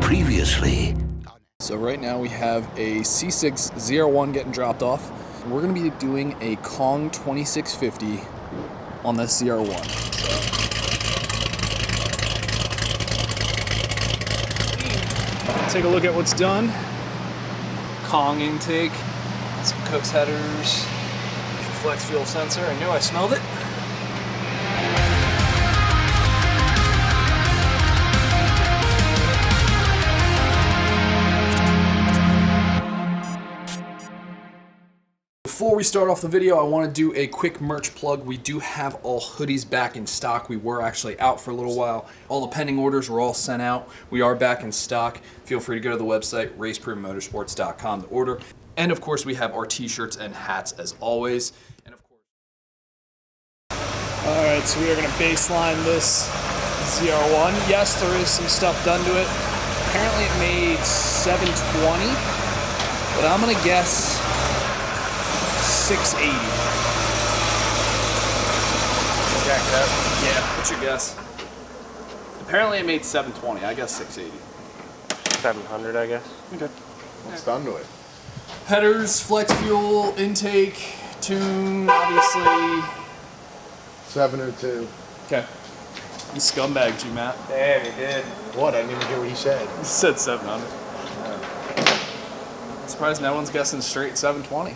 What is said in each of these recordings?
Previously. So right now we have a C6-01 getting dropped off. We're going to be doing a Kong 2650 on the CR1. Take a look at what's done. Kong intake, some Cook's headers, flex fuel sensor. I knew I smelled it. Before we start off the video, I want to do a quick merch plug. We do have all hoodies back in stock. We were actually out for a little while. All the pending orders were all sent out. We are back in stock. Feel free to go to the website, raceproofmotorsports.com to order. And of course, we have our t-shirts and hats as always. And of course. All right, so we are going to baseline this ZR1. Yes, there is some stuff done to it. Apparently it made 720, but I'm going to guess 680. Jack it up. Yeah, what's your guess? Apparently it made 720. I guess 680. 700, I guess. Okay. What's done to it? Headers, flex fuel, intake, tune, obviously. 702. Okay. He scumbagged you, Matt. Damn, he did. What? I didn't even hear what he said. He said 700. I'm surprised no one's guessing straight 720.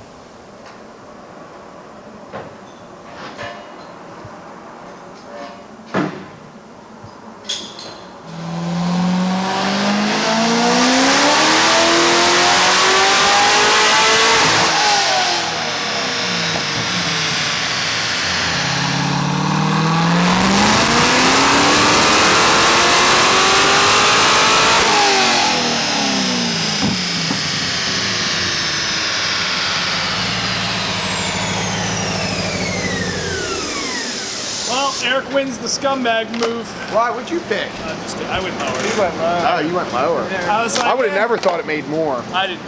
Well, Eric wins the scumbag move. Why would you pick? Just kidding. I went lower. He went low. Oh, you went lower. I was like, I would have never thought it made more. I didn't.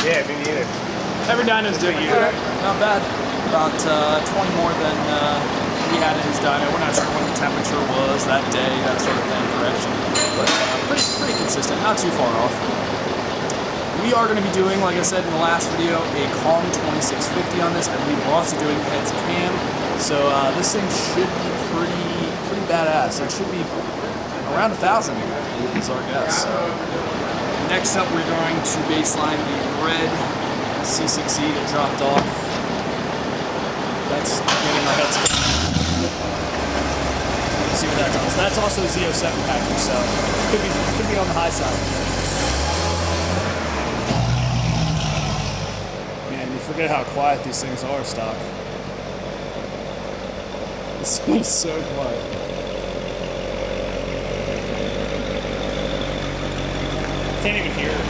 Yeah, me neither. Every dyno's different. Not bad. About 20 more than he had in his dyno. We're not sure what the temperature was that day, that sort of thing, correction. But pretty consistent, not too far off. We are going to be doing, like I said in the last video, a Kong 2650 on this. I believe we're also doing heads cam. So this thing should be pretty badass. It should be around 1,000 is our guess. So next up, we're going to baseline the red C6E that dropped off. That's getting our heads cam. See what that does. That's also a Z07 package, so could be on the high side. Man, you forget how quiet these things are, stock. This thing is so quiet. Can't even hear it.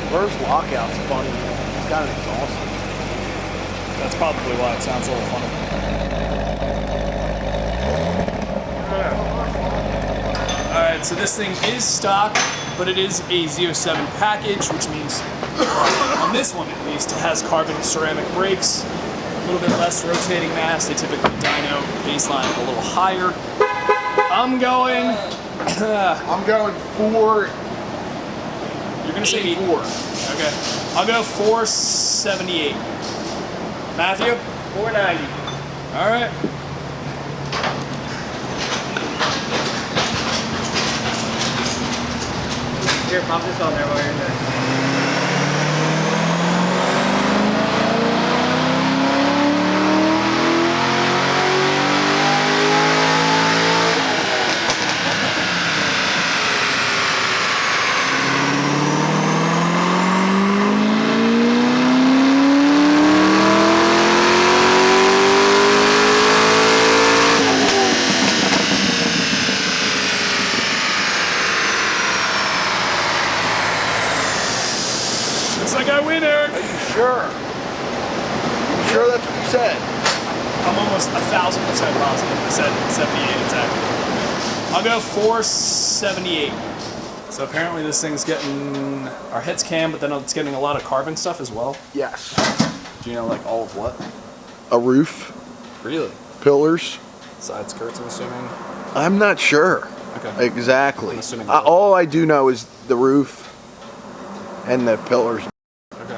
Reverse lockout's funny. It's got an exhaust. That's probably why it sounds a little funny. Alright, so this thing is stock, but it is a Z07 package, which means on this one at least, it has carbon and ceramic brakes, a little bit less rotating mass. They typically dyno baseline a little higher. I'm going 4. You're gonna say 4. Okay. I'll go 478. Matthew? 490. Alright. Here, pop this on there while you're in there. Looks like I win, Eric. Are you sure? You sure that's what you said? I'm almost 1,000% positive. I said 78 exactly. I'll go 478. So apparently this thing's getting our heads cam, but then it's getting a lot of carbon stuff as well. Yes. Do you know like all of what? A roof. Really? Pillars. Side skirts, I'm assuming. I'm not sure. Okay. Exactly. I'm assuming All I do know is the roof and the pillars. Okay.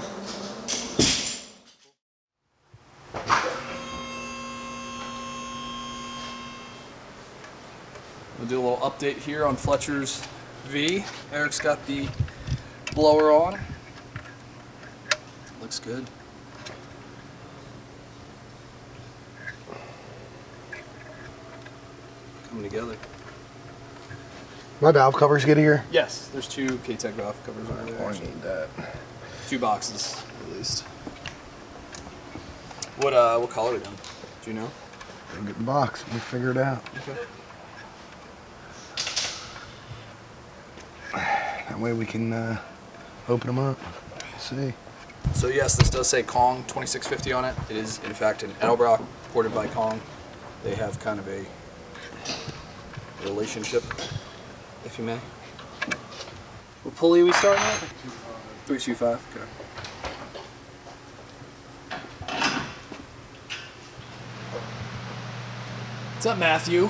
We'll do a little update here on Fletcher's V. Eric's got the blower on. Looks good. Coming together. My valve covers get here. Yes, there's 2 K-Tech valve covers over there. I need that. 2 boxes, at least. What color are they? Do you know? Go get the box. We figure it out. Okay. That way we can open them up. See. So yes, this does say Kong 2650 on it. It is in fact an Edelbrock ported by Kong. They have kind of a relationship, if you may. What pulley are we starting at? 325. Okay. What's up, Matthew?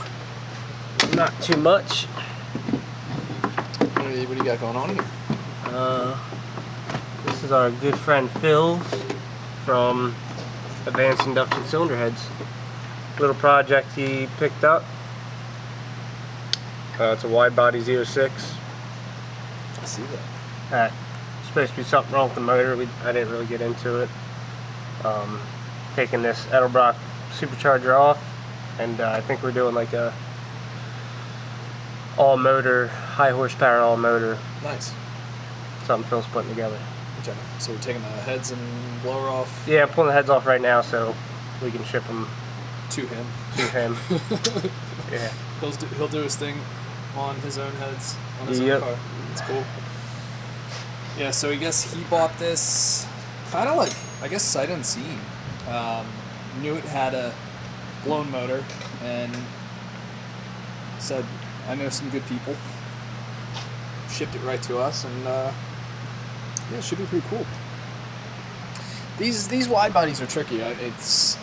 Not too much. What do you got going on here? This is our good friend Phil's from Advanced Induction Cylinder Heads. Little project he picked up. It's a wide body 06. I see that. Supposed to be something wrong with the motor. I didn't really get into it. Taking this Edelbrock Supercharger off, and I think we're doing like a all motor, high horsepower all motor. Nice. Something Phil's putting together. Okay. So we're taking the heads and blower off Yeah, I'm pulling the heads off right now so we can ship them to him. to him. Yeah. He'll do his thing on his own heads, on his Yep. own car. It's cool. Yeah, so I guess he bought this kind of like, I guess, sight unseen. Knew it had a blown motor and said, I know some good people. Shipped it right to us, and yeah, it should be pretty cool. These wide bodies are tricky. It's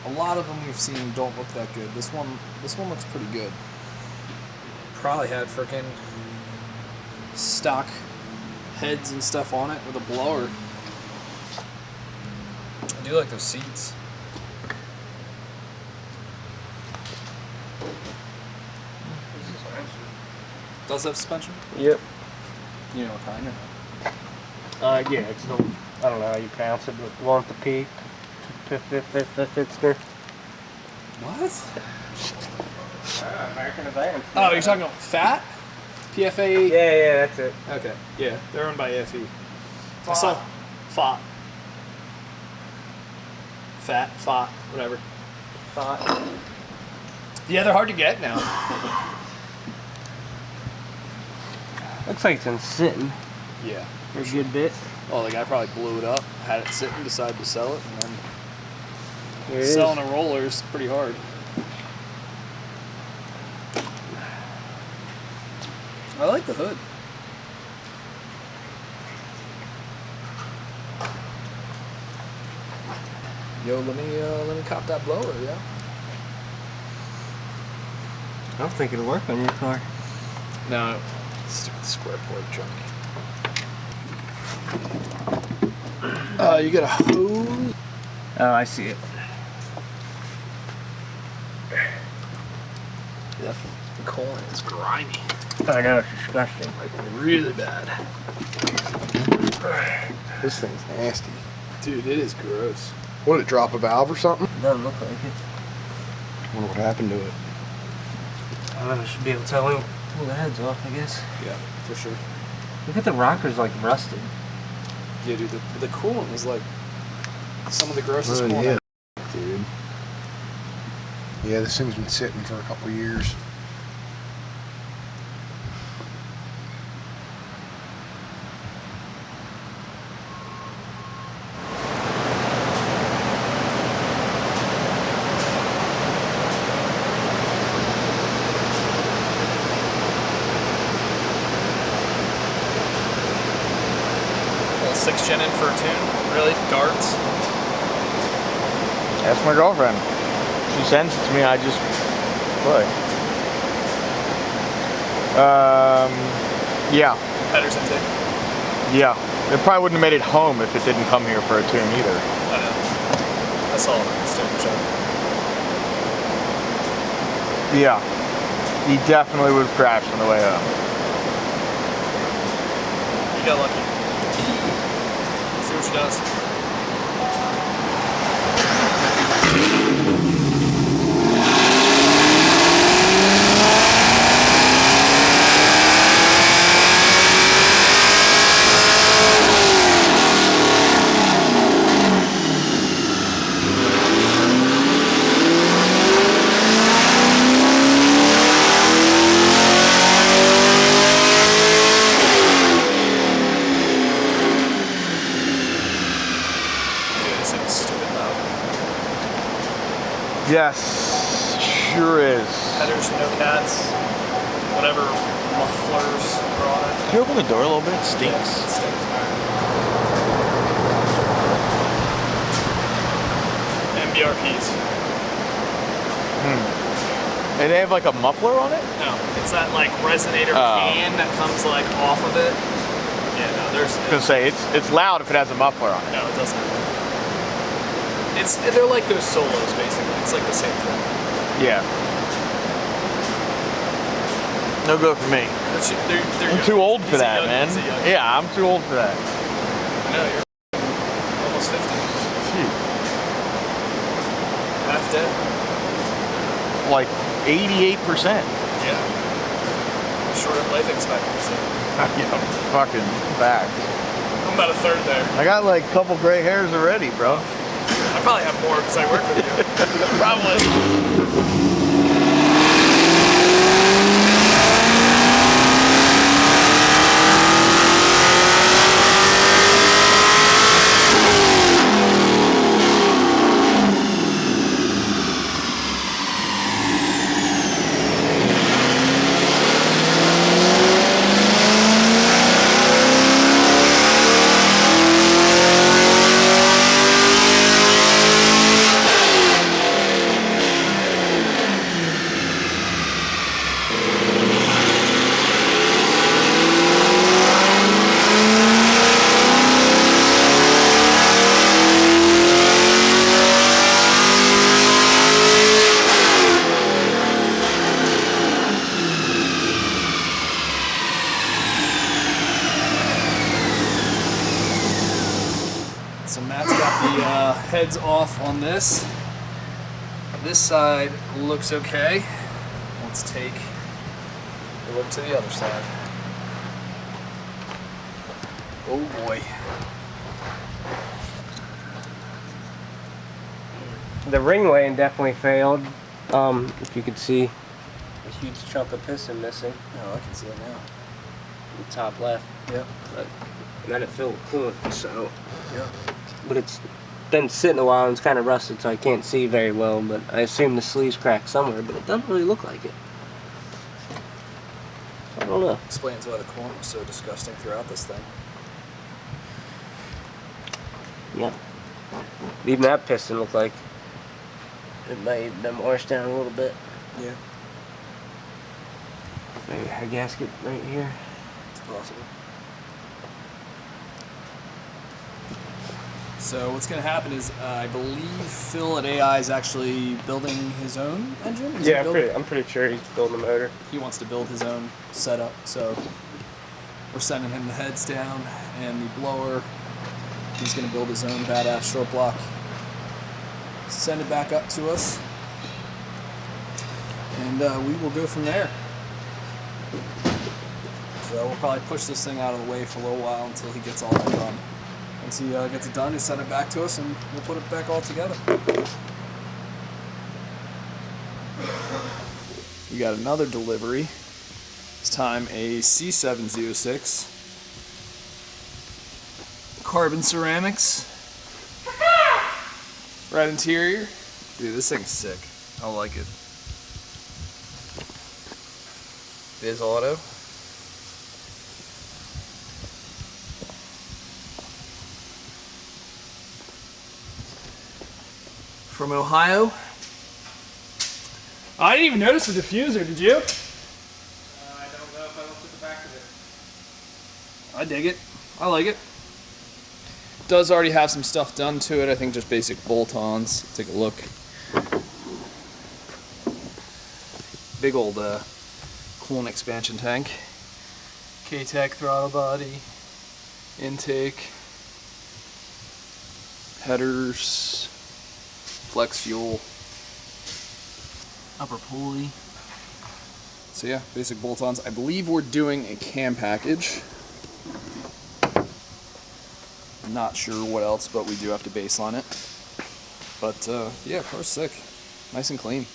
a lot of them we've seen don't look that good. This one looks pretty good. Probably had freaking stock heads and stuff on it with a blower. I do like those seats. Does it have suspension? Yep. You know what kind? Yeah, it's the, I don't know how you pronounce it, but the one with the P. Fitzner. What? American Advance. Oh, you're talking about FAT? PFA? Yeah, that's it. Okay, yeah, they're owned by AFE. I saw FOT. FOT, whatever. Yeah, they're hard to get now. Looks like it's been sitting Yeah. for a good bit. Well, the guy probably blew it up, had it sitting, decided to sell it, and then Here it is. selling a roller is pretty hard. I like the hood. Yo, let me cop that blower, yeah. I don't think it'll work on your car. No, stupid square port junk. You got a hose? Oh, I see it. That corn is grimy. I know, it's disgusting. Like, really bad. This thing's nasty. Dude, it is gross. What, did it drop a valve or something? Doesn't look like it. I wonder what happened to it. I don't know, I should be able to tell him. Pull the heads off, I guess. Yeah, for sure. Look at the rockers, like rusted. Yeah, dude, the coolant is like some of the grossest Really coolant. is, dude. Yeah, this thing's been sitting for a couple years. Little 6 gen in for a tune. Really? Darts? That's my girlfriend. She sends it to me, I just play. Yeah. Headers intake. Yeah. It probably wouldn't have made it home if it didn't come here for a tune either. I know. I saw it on the Supercharger. Yeah. He definitely would have crashed on the way home. You got lucky. Let's see what she does. Yes, sure is. Headers, no cats, whatever mufflers are on it. Can you open the door a little bit? It stinks. Yeah, it stinks. MBRPs. And they have like a muffler on it? No, it's that like resonator can that comes like off of it. Yeah, no, there's. I was gonna say it's loud if it has a muffler on it. No, it doesn't. They're like those solos basically. It's like the same thing. Yeah. No go for me. They're I'm too old for that, man. He's a young Yeah, I'm too old for that. No, you're almost 50. Phew. Half dead. Like 88%. Yeah. Short life expectancy. Yeah, fucking back. I'm about a third there. I got like a couple gray hairs already, bro. I probably have more because I work with you. Probably. So Matt's got the heads off on this. This side looks okay. Let's take a look to the other side. Oh boy. The ring laying definitely failed. If you could see a huge chunk of piston missing. Oh, I can see it now. The top left. Yep. But, and then it filled with coolant, so. Yep. But it's been sitting a while and it's kind of rusted, so I can't see very well. But I assume the sleeve's cracked somewhere, but it doesn't really look like it. I don't know. Explains why the coolant was so disgusting throughout this thing. Yeah. Even that piston looked like it may have been washed down a little bit. Yeah. Maybe a gasket right here. It's possible. So what's going to happen is, I believe Phil at AI is actually building his own engine? Is he Yeah, building- I'm pretty sure he's building a motor. He wants to build his own setup, so we're sending him the heads down and the blower. He's going to build his own badass short block. Send it back up to us, and we will go from there. So we'll probably push this thing out of the way for a little while until he gets all that done. Once he gets it done, he'll send it back to us and we'll put it back all together. We got another delivery. This time a C706. Carbon ceramics. Red interior. Dude, this thing's sick. I like it. Biz Auto. From Ohio. I didn't even notice the diffuser, did you? I don't know. I dig it. I like it. Does already have some stuff done to it. I think just basic bolt-ons. Take a look. Big old coolant expansion tank. K-Tech throttle body. Intake. Headers. Flex fuel. Upper pulley. So yeah, basic bolt-ons. I believe we're doing a cam package. Not sure what else, but we do have to baseline it. But yeah, car's sick. Nice and clean.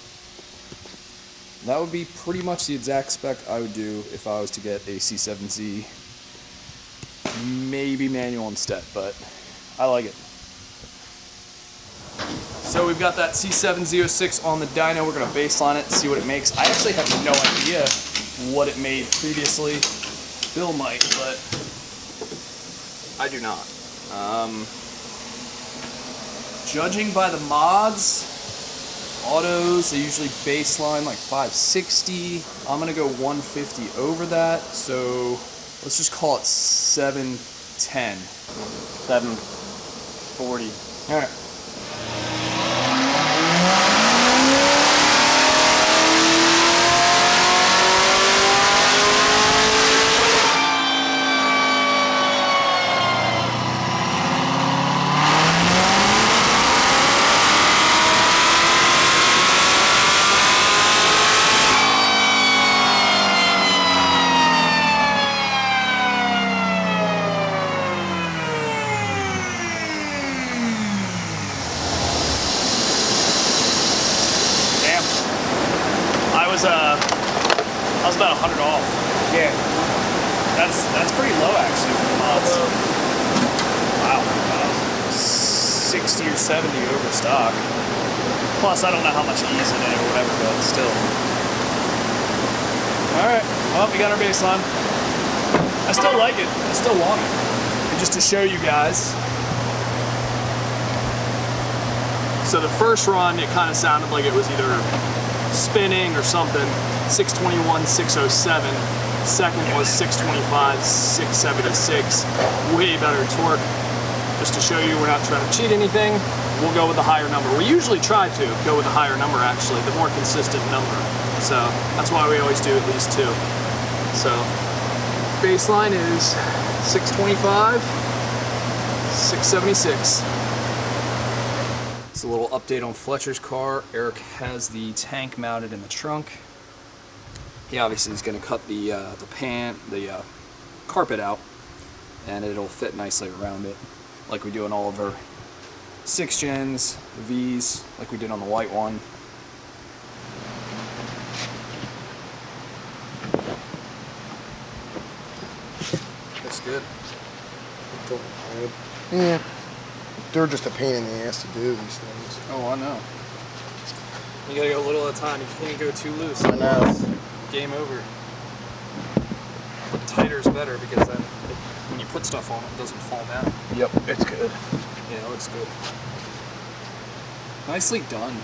That would be pretty much the exact spec I would do if I was to get a C7Z. Maybe manual instead, but I like it. So we've got that C7Z06 on the dyno. We're gonna baseline it, see what it makes. I actually have no idea what it made previously. Bill might, but I do not. Judging by the mods, autos, they usually baseline like 560. I'm gonna go 150 over that, so let's just call it 710. 740. All right. I was about 100 off. Yeah. That's pretty low actually for the mods. Wow. 60 or 70 over stock. Plus I don't know how much E's in it or whatever, but still. Alright, well we got our baseline. I still like it. I still want it. And just to show you guys. So the first run it kind of sounded like it was either spinning or something. 621, 607. Second was 625, 676. Way better torque. Just to show you we're not trying to cheat anything, we'll go with the higher number. We usually try to go with the higher number actually, the more consistent number. So that's why we always do at least 2. So baseline is 625, 676. It's a little update on Fletcher's car. Eric has the tank mounted in the trunk. He obviously is going to cut the carpet out, and it'll fit nicely around it, like we do in all of our 6 gens, the V's, like we did on the white one. That's good. Yeah. They're just a pain in the ass to do, these things. Oh, I know. You gotta go a little at a time. You can't go too loose. I know. Game over. Tighter is better because then when you put stuff on it doesn't fall down. Yep, it's good. Yeah, it looks good. Nicely done.